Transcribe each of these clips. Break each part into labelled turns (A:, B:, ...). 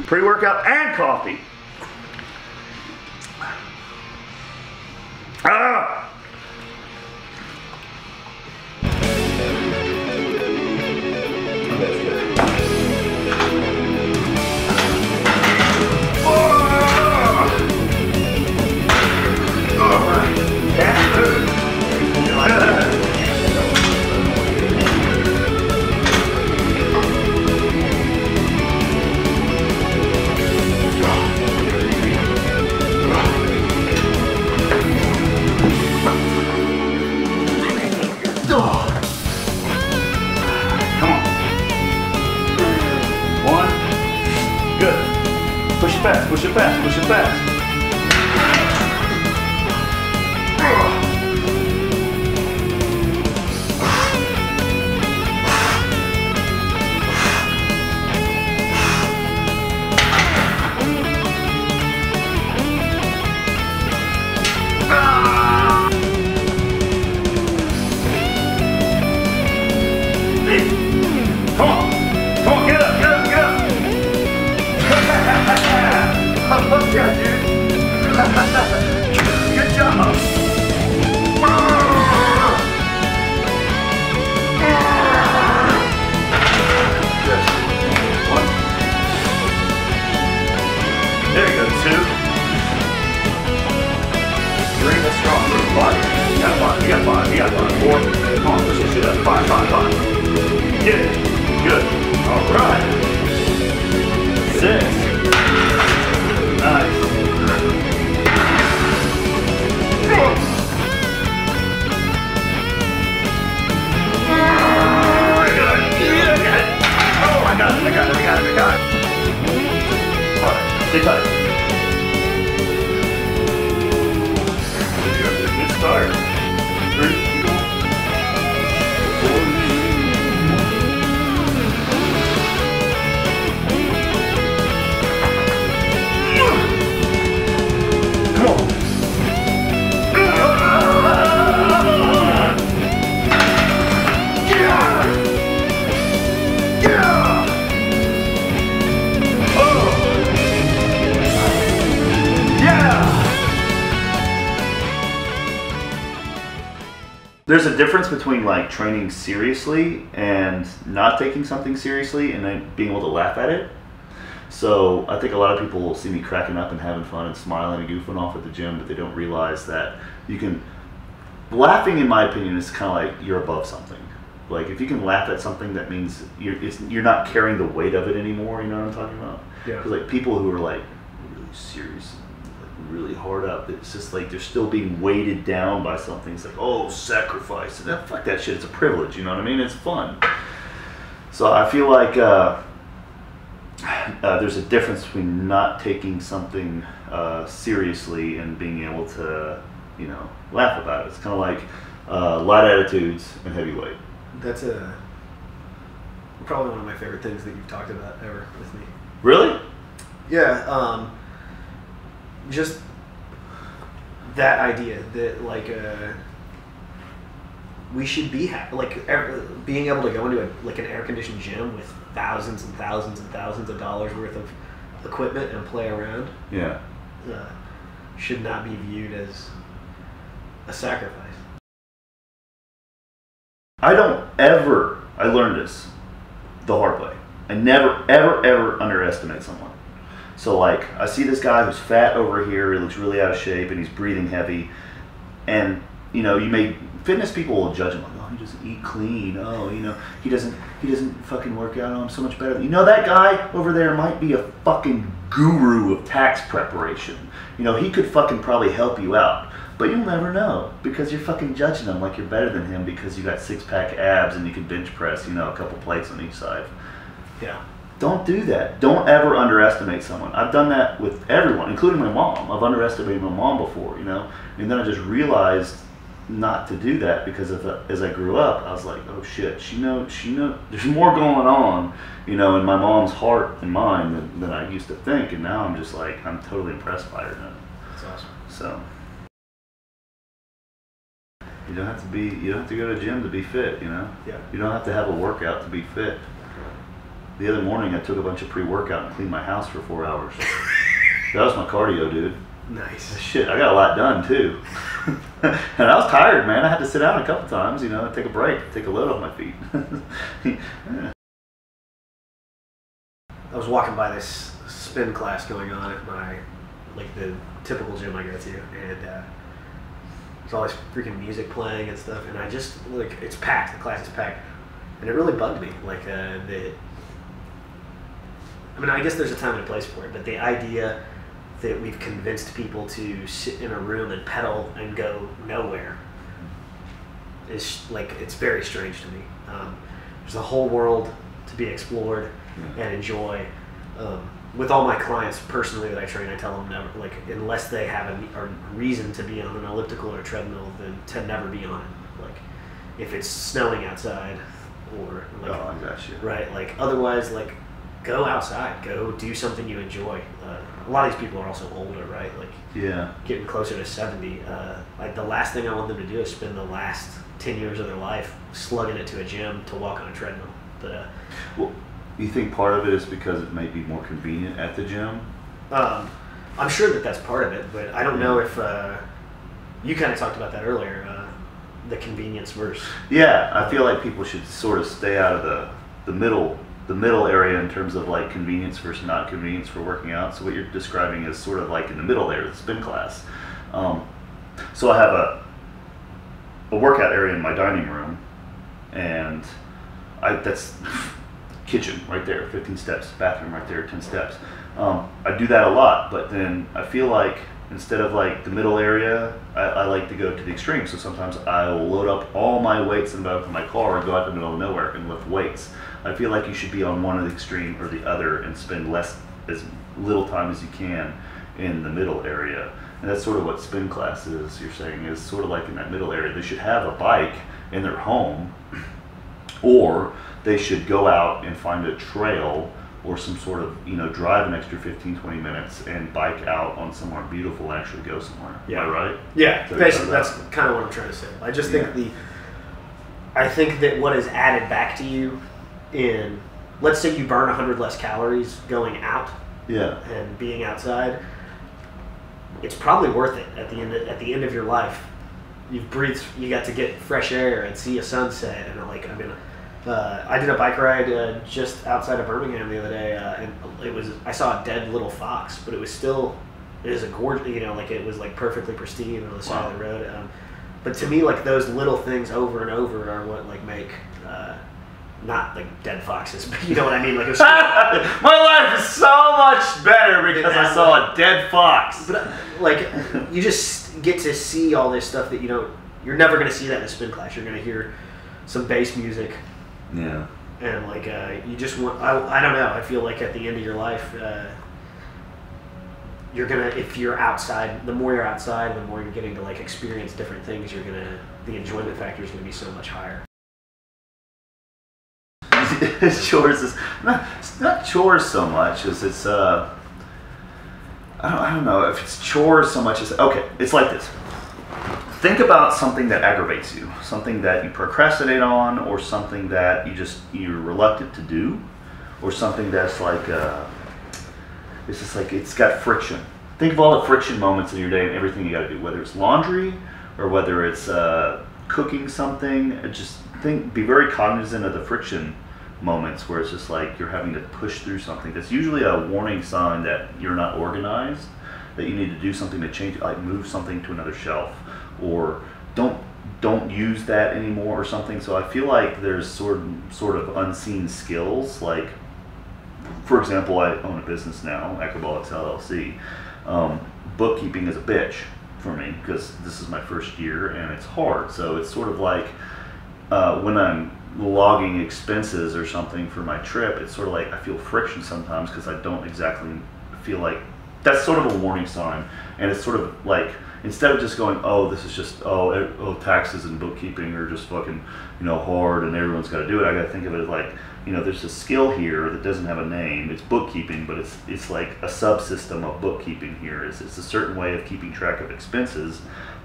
A: Pre-workout and coffee. Ah! Push it fast, push it fast. Come on, get up, get up, get up. Yeah, dude. Good job. Good. One. There you go. 2. 3. That's strong. Body. You got 5. You got 5. You got 5. 4. Come on, push this shit up. 5, 5, 5. Get it. Good. All right. 6. Nice. Oh, I got it. All right, stay tight. Good start. 3, keep going. 4. There's a difference between like training seriously and not taking something seriously and then being able to laugh at it. So I think a lot of people will see me cracking up and having fun and smiling and goofing off at the gym, but they don't realize that you can, laughing in my opinion is kind of like you're above something. Like if you can laugh at something, that means you're not carrying the weight of it anymore, you know what I'm talking about? Yeah. Because like people who are like really serious, really hard up, it's just like they're still being weighted down by something. It's like, oh, sacrifice. And fuck that shit. It's a privilege, you know what I mean? It's fun. So I feel like there's a difference between not taking something seriously and being able to, you know, laugh about it. It's kind of like light attitudes and heavyweight.
B: That's probably one of my favorite things that you've talked about ever with me.
A: Really?
B: Yeah. Just that idea that like we should be being able to go into an air-conditioned gym with thousands and thousands and thousands of dollars worth of equipment and play around.
A: Yeah.
B: Should not be viewed as a sacrifice.
A: I learned this the hard way. I never, ever, ever underestimate someone. So like, I see this guy who's fat over here, he looks really out of shape, and he's breathing heavy. And, you know, fitness people will judge him like, oh, he doesn't eat clean, oh, you know, he doesn't fucking work out, oh, I'm so much better than you. Know, that guy over there might be a fucking guru of tax preparation. You know, he could fucking probably help you out. But you'll never know, because you're fucking judging him like you're better than him because you got 6-pack abs and you can bench press, you know, a couple plates on each side.
B: Yeah.
A: Don't do that. Don't ever underestimate someone. I've done that with everyone, including my mom. I've underestimated my mom before, you know, and then I just realized not to do that because as I grew up, I was like, oh shit, she knows, there's more going on, you know, in my mom's heart and mind than I used to think, and now I'm just like, I'm totally impressed by her now.
B: That's awesome.
A: So. You don't have to go to the gym to be fit, you know?
B: Yeah.
A: You don't have to have a workout to be fit. The other morning I took a bunch of pre-workout and cleaned my house for 4 hours. That was my cardio, dude.
B: Nice.
A: Shit, I got a lot done too. And I was tired, man. I had to sit down a couple times, you know, take a break, take a load off my feet. Yeah.
B: I was walking by this spin class going on at my, like the typical gym I go to, and there's all this freaking music playing and stuff, and I just, like, it's packed, the class is packed, and it really bugged me, like, I mean, I guess there's a time and a place for it, but the idea that we've convinced people to sit in a room and pedal and go nowhere is, like, it's very strange to me. There's a whole world to be explored and enjoy. With all my clients personally that I train, I tell them never, like, unless they have a reason to be on an elliptical or a treadmill, then to never be on it. Like, if it's snowing outside, or like,
A: oh, I got you.
B: Right, like, otherwise, like, go outside, go do something you enjoy. A lot of these people are also older, right? Like,
A: yeah,
B: getting closer to 70. Like, the last thing I want them to do is spend the last 10 years of their life slugging it to a gym to walk on a treadmill. But
A: well, you think part of it is because it may be more convenient at the gym?
B: I'm sure that that's part of it, but I don't know if you kind of talked about that earlier, the convenience versus.
A: Yeah, I feel like people should sort of stay out of the middle area in terms of like convenience versus not convenience for working out. So what you're describing is sort of like in the middle there, the spin class. So I have a workout area in my dining room, and that's kitchen right there, 15 steps, bathroom right there, 10 steps. I do that a lot, but then I feel like instead of like the middle area, I like to go to the extreme. So sometimes I will load up all my weights in the back of my car and go out to the middle of nowhere and lift weights. I feel like you should be on one of the extreme or the other and spend as little time as you can in the middle area. And that's sort of what spin class is, you're saying, is sort of like in that middle area. They should have a bike in their home, or they should go out and find a trail or some sort of, you know, drive an extra 15, 20 minutes and bike out on somewhere beautiful and actually go somewhere.
B: Yeah.
A: Am I right?
B: Yeah, basically that's kind of what I'm trying to say. I just think I think that what is added back to you in, let's say you burn 100 less calories going out and being outside, it's probably worth it at the end of your life. You've breathed, you got to get fresh air and see a sunset, and like, I mean, I did a bike ride just outside of Birmingham the other day, and I saw a dead little fox, but it was a gorgeous, you know, like, it was like perfectly pristine on the side of the road. But to me, like, those little things over and over are what, like, make not like dead foxes, but you know what I mean. Like, it was
A: my life is so much better because I saw a dead fox.
B: But like, you just get to see all this stuff that you're never going to see that in a spin class. You're going to hear some bass music.
A: Yeah.
B: And like, you just want, I don't know, I feel like at the end of your life, you're gonna, if you're outside, the more you're outside, the more you're getting to like experience different things, the enjoyment factor is gonna be so much higher.
A: Chores is not chores so much as it's I don't know if it's chores so much as, okay, it's like this. Think about something that aggravates you, something that you procrastinate on, or something that you're reluctant to do, or something that's like it's just like it's got friction. Think of all the friction moments in your day and everything you got to do, whether it's laundry or whether it's cooking something. Be very cognizant of the friction moments where it's just like you're having to push through something. That's usually a warning sign that you're not organized, that you need to do something to change, like move something to another shelf, or don't use that anymore or something. So I feel like there's sort of unseen skills. Like, for example, I own a business now, Acrobolics LLC. Bookkeeping is a bitch for me because this is my first year and it's hard. So it's sort of like when I'm logging expenses or something for my trip, it's sort of like I feel friction sometimes because I don't exactly feel like, that's sort of a warning sign. And it's sort of like, instead of just going, oh, this is just, taxes and bookkeeping are just fucking, hard and everyone's got to do it. I got to think of it as like, there's a skill here that doesn't have a name. It's bookkeeping, but it's like a subsystem of bookkeeping here. It's a certain way of keeping track of expenses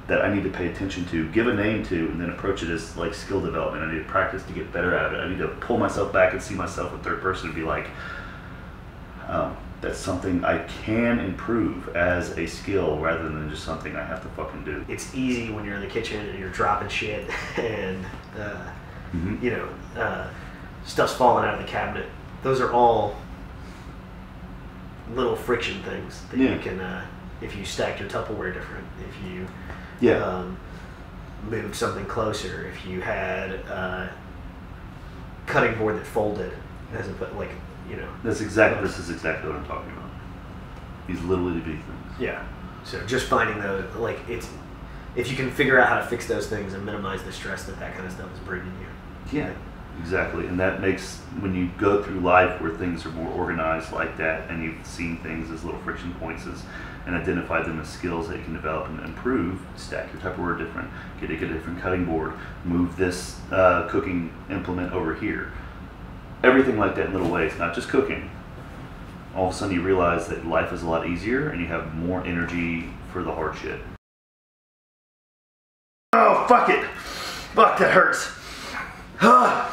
A: that I need to pay attention to, give a name to, and then approach it as like skill development. I need to practice to get better at it. I need to pull myself back and see myself in third person and be like, that's something I can improve as a skill rather than just something I have to fucking do.
B: It's easy when you're in the kitchen and you're dropping shit and you know, stuff's falling out of the cabinet. Those are all little friction things that you can, if you stacked your Tupperware different, if you moved something closer, if you had a cutting board that folded, as a, like, you know.
A: This is exactly what I'm talking about. These little itty bitty things.
B: Yeah. So just finding those, like, it's, if you can figure out how to fix those things and minimize the stress that kind of stuff is bringing you.
A: Yeah. Exactly, and that makes, when you go through life where things are more organized like that, and you've seen things as little friction points and identified them as skills that you can develop and improve, stack your Tupperware different, get a different cutting board, move this cooking implement over here. Everything like that in little ways, not just cooking. All of a sudden you realize that life is a lot easier and you have more energy for the hard shit. Oh, fuck it! Fuck, that hurts! Oh,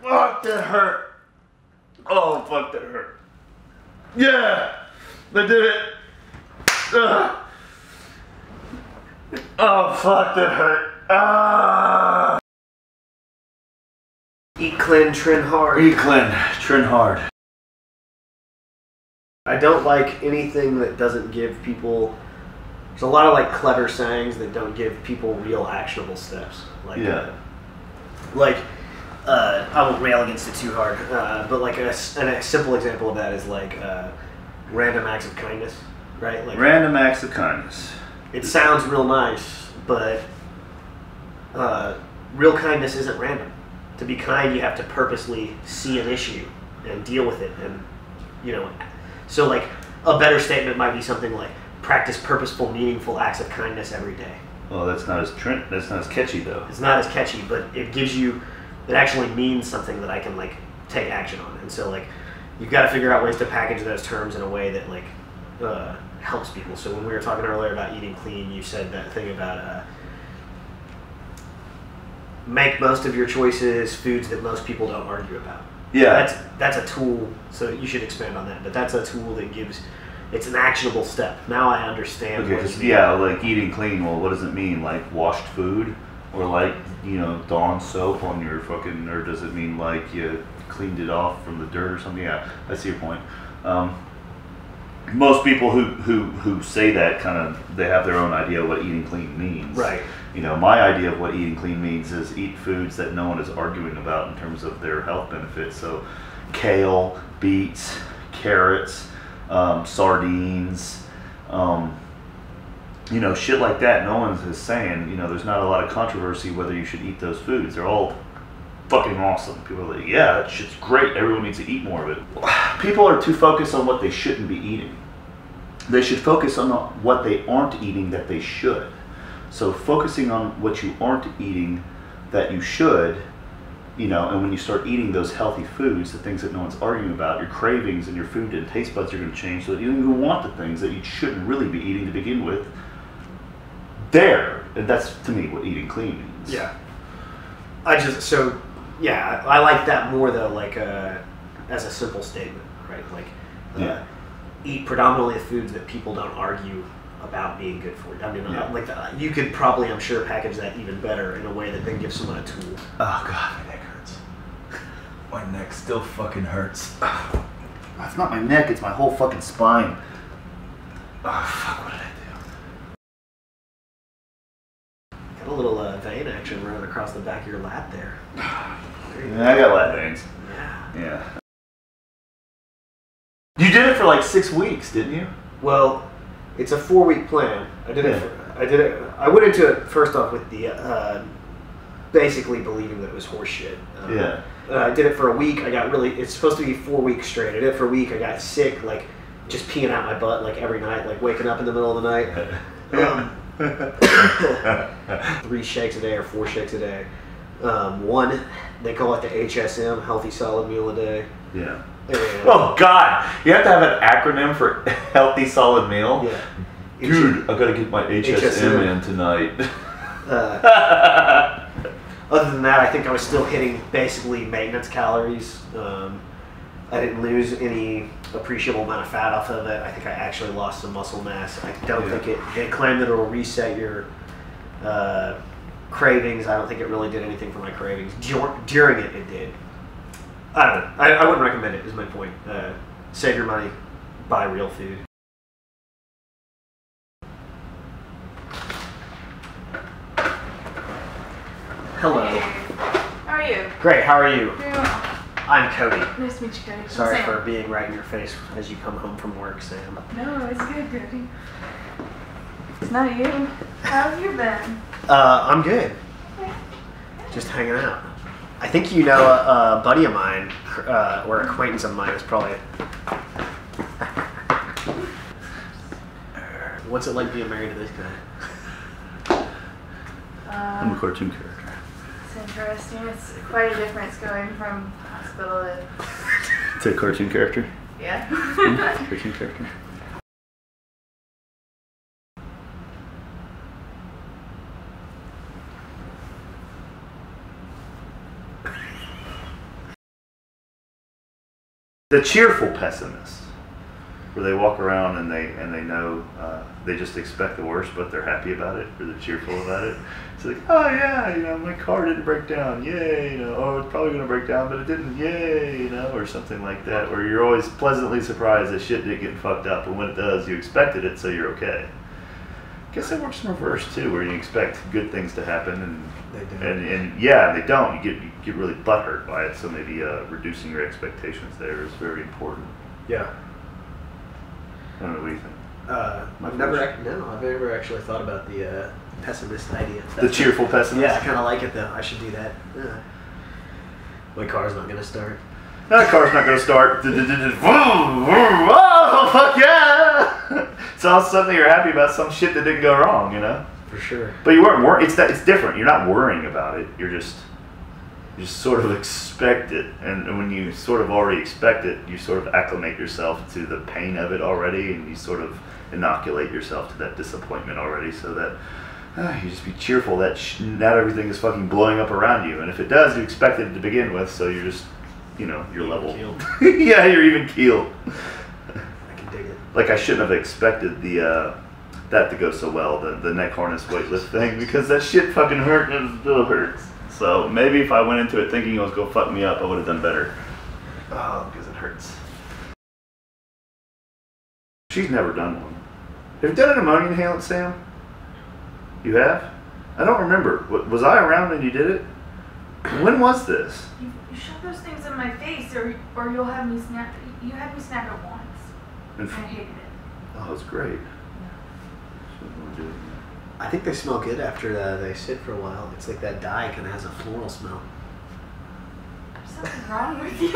A: fuck, that hurt. Oh, fuck, that hurt. Yeah, I did it. Oh, fuck, that hurt.
B: Eat clean, trim hard.
A: Eat clean, trim hard.
B: I don't like anything that doesn't give people. There's a lot of like clever sayings that don't give people real actionable steps. Like, I won't rail against it too hard, but like a simple example of that is like random acts of kindness, right? Like
A: random acts of kindness.
B: It sounds real nice, but real kindness isn't random. To be kind, you have to purposely see an issue and deal with it, and you know. So like a better statement might be something like practice purposeful, meaningful acts of kindness every day.
A: Well, that's not as catchy though.
B: It's not as catchy, but it gives you, it actually means something that I can like take action on. And so like you've got to figure out ways to package those terms in a way that like helps people. So when we were talking earlier about eating clean, you said that thing about make most of your choices foods that most people don't argue about.
A: Yeah,
B: that's a tool. So you should expand on that. But that's a tool that gives. It's an actionable step. Now I understand.
A: Okay, because yeah, like eating clean. Well, what does it mean? Like washed food, or like Dawn soap on your fucking, or does it mean like you cleaned it off from the dirt or something? Yeah, I see your point. Most people who say that they have their own idea of what eating clean means.
B: Right.
A: My idea of what eating clean means is eat foods that no one is arguing about in terms of their health benefits. So kale, beets, carrots, sardines, shit like that. No one is saying, there's not a lot of controversy whether you should eat those foods. They're all fucking awesome. People are like, yeah, that shit's great. Everyone needs to eat more of it. People are too focused on what they shouldn't be eating. They should focus on what they aren't eating that they should. So focusing on what you aren't eating that you should, and when you start eating those healthy foods, the things that no one's arguing about, your cravings and your food and taste buds are going to change so that you don't even want the things that you shouldn't really be eating to begin with. And that's to me what eating clean means.
B: Yeah. I like that more though, like as a simple statement, right? Like, eat predominantly the foods that people don't argue about being good for you. I mean, you could probably, I'm sure, package that even better in a way that then gives someone a tool.
A: Oh god, my neck hurts. My neck still fucking hurts. It's not my neck, it's my whole fucking spine. Oh fuck, what did I do?
B: Got a little vein action running across the back of your lat there.
A: Yeah, I got lat veins. Yeah. You did it for like 6 weeks, didn't you?
B: Well, it's a 4-week plan. I went into it first off with the basically believing that it was horse shit. I did it for a week. It's supposed to be 4 weeks straight. I did it for a week. I got sick, like just peeing out my butt like every night, like waking up in the middle of the night. 3 shakes a day or 4 shakes a day. One, they call it the HSM, Healthy Solid Meal a Day.
A: Yeah. Oh God! You have to have an acronym for Healthy Solid Meal.
B: Yeah.
A: Dude, I gotta get my HSM in tonight.
B: Other than that, I think I was still hitting basically maintenance calories. I didn't lose any appreciable amount of fat off of it. I think I actually lost some muscle mass. I don't think they claim that it'll reset your cravings. I don't think it really did anything for my cravings. During it, it did. I don't know. I wouldn't recommend it, is my point. Save your money, buy real food. Hello.
C: How are you?
B: Great, how are you?
C: Very well.
B: I'm Cody.
C: Nice to meet you, Cody.
B: Sorry for being right in your face as you come home from work, Sam.
C: No, it's good, Cody. It's not you. How have you been?
B: I'm good. Just hanging out. I think you know a buddy of mine, or acquaintance of mine is probably... What's it like being married to this guy?
A: I'm a cartoon character.
C: It's interesting. It's quite a difference going from hospital
A: to a cartoon character?
C: Yeah.
A: Cartoon character. The cheerful pessimist, where they walk around and they know they just expect the worst, but they're happy about it, or they're cheerful about it. It's like, oh yeah, my car didn't break down, yay, oh, it's probably gonna break down, but it didn't, yay, or something like that. Where you're always pleasantly surprised that shit didn't get fucked up, and when it does, you expected it, so you're okay. I guess it works in reverse too, where you expect good things to happen, and they don't. You get really butthurt by it. So maybe reducing your expectations there is very important.
B: Yeah.
A: I don't know, what do you think?
B: I've never actually thought about the pessimist idea.
A: The cheerful pessimist.
B: Yeah, I kind of like it though. I should do that. Yeah. My car's not gonna start.
A: No, the car's not gonna start. Whoa, fuck yeah! It's all something you're happy about, some shit that didn't go wrong,
B: For sure.
A: But you weren't worried. It's different. You're not worrying about it. You just sort of expect it, and when you sort of already expect it, you sort of acclimate yourself to the pain of it already, and you sort of inoculate yourself to that disappointment already, so that you just be cheerful that not everything is fucking blowing up around you, and if it does, you expected it to begin with, so you're just, you're level. Yeah, you're even keeled.
B: I can dig it.
A: Like I shouldn't have expected that to go so well, the neck harness weightlift thing, because that shit fucking hurt and it still hurts. So maybe if I went into it thinking it was going to fuck me up, I would have done better. Oh, because it hurts. She's never done one. Have you done an ammonia inhalant, Sam? You have? I don't remember. Was I around when you did it? When was this?
C: You shove those things in my face, or you'll have me snap. You had me snap it once. And I hated it.
A: Oh, it's great.
B: I think they smell good after they sit for a while. It's like that dye kind of has a floral smell.
C: There's something wrong with you.